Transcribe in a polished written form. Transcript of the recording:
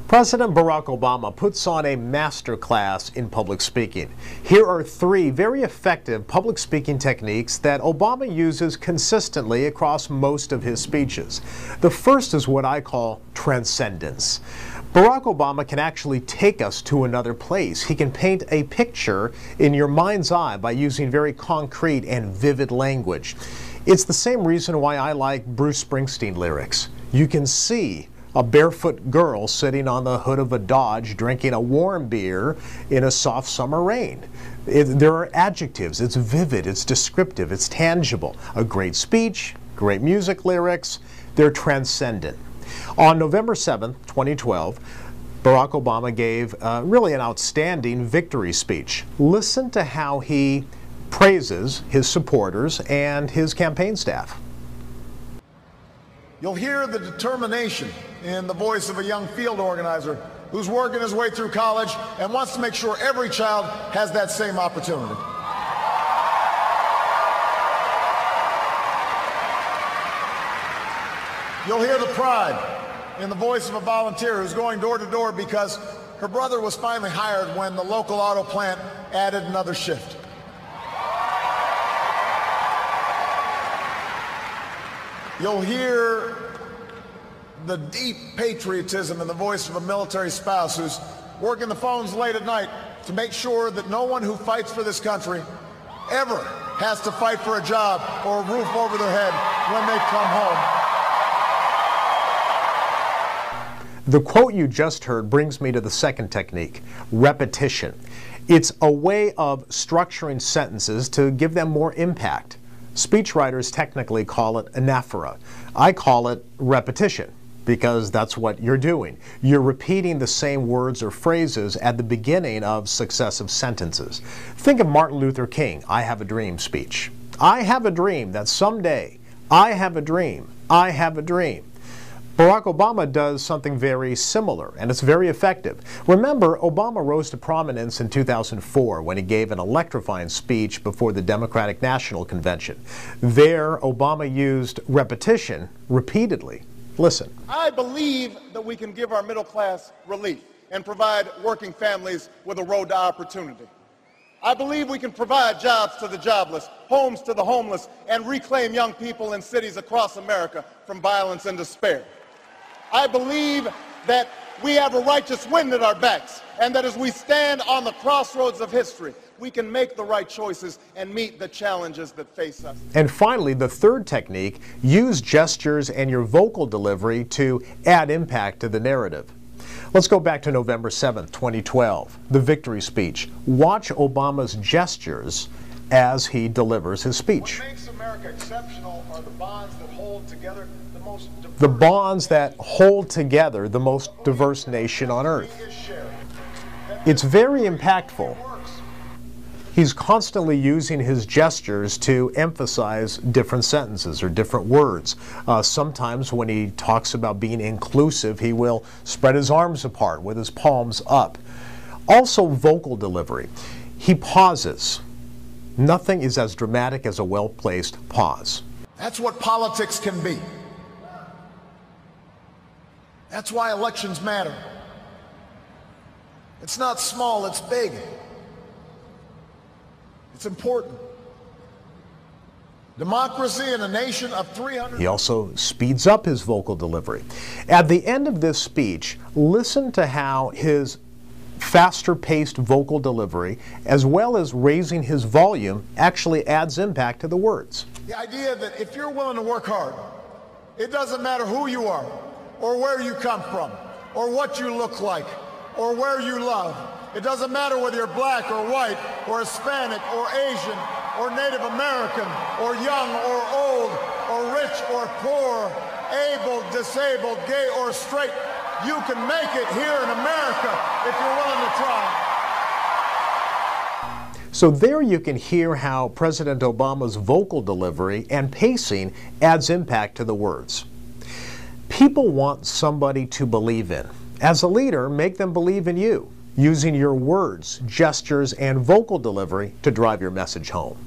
President Barack Obama puts on a master class in public speaking. Here are three very effective public speaking techniques that Obama uses consistently across most of his speeches. The first is what I call transcendence. Barack Obama can actually take us to another place. He can paint a picture in your mind's eye by using very concrete and vivid language. It's the same reason why I like Bruce Springsteen lyrics. You can see a barefoot girl sitting on the hood of a Dodge drinking a warm beer in a soft summer rain. There are adjectives. It's vivid, it's descriptive, it's tangible. A great speech, great music lyrics, they're transcendent. On November 7th, 2012, Barack Obama gave really an outstanding victory speech. Listen to how he praises his supporters and his campaign staff. You'll hear the determination in the voice of a young field organizer who's working his way through college and wants to make sure every child has that same opportunity. You'll hear the pride in the voice of a volunteer who's going door to door because her brother was finally hired when the local auto plant added another shift. You'll hear the deep patriotism in the voice of a military spouse who's working the phones late at night to make sure that no one who fights for this country ever has to fight for a job or a roof over their head when they come home. The quote you just heard brings me to the second technique, repetition. It's a way of structuring sentences to give them more impact. Speechwriters technically call it anaphora. I call it repetition because that's what you're doing. You're repeating the same words or phrases at the beginning of successive sentences. Think of Martin Luther King, I have a dream speech. I have a dream that someday, I have a dream, I have a dream. Barack Obama does something very similar, and it's very effective. Remember, Obama rose to prominence in 2004 when he gave an electrifying speech before the Democratic National Convention. There, Obama used repetition repeatedly. Listen. I believe that we can give our middle class relief and provide working families with a road to opportunity. I believe we can provide jobs to the jobless, homes to the homeless, and reclaim young people in cities across America from violence and despair. I believe that we have a righteous wind at our backs, and that as we stand on the crossroads of history, we can make the right choices and meet the challenges that face us. And finally, the third technique, use gestures and your vocal delivery to add impact to the narrative. Let's go back to November 7th, 2012, the victory speech. Watch Obama's gestures as he delivers his speech. What makes America exceptional are the bonds that hold together the most diverse, the most diverse nation on earth. It's very impactful. He's constantly using his gestures to emphasize different sentences or different words. Sometimes when he talks about being inclusive, he will spread his arms apart with his palms up. Also, vocal delivery. He pauses. Nothing is as dramatic as a well-placed pause. That's what politics can be. That's why elections matter. It's not small, it's big. It's important. Democracy in a nation of 300... He also speeds up his vocal delivery. At the end of this speech, listen to how his faster-paced vocal delivery, as well as raising his volume, actually adds impact to the words. The idea that if you're willing to work hard, it doesn't matter who you are, or where you come from, or what you look like, or where you love. It doesn't matter whether you're black or white, or Hispanic or Asian, or Native American, or young or old, or rich or poor, able, disabled, gay or straight. You can make it here in America if you're willing to try. So there you can hear how President Obama's vocal delivery and pacing adds impact to the words. People want somebody to believe in. As a leader, make them believe in you, using your words, gestures, and vocal delivery to drive your message home.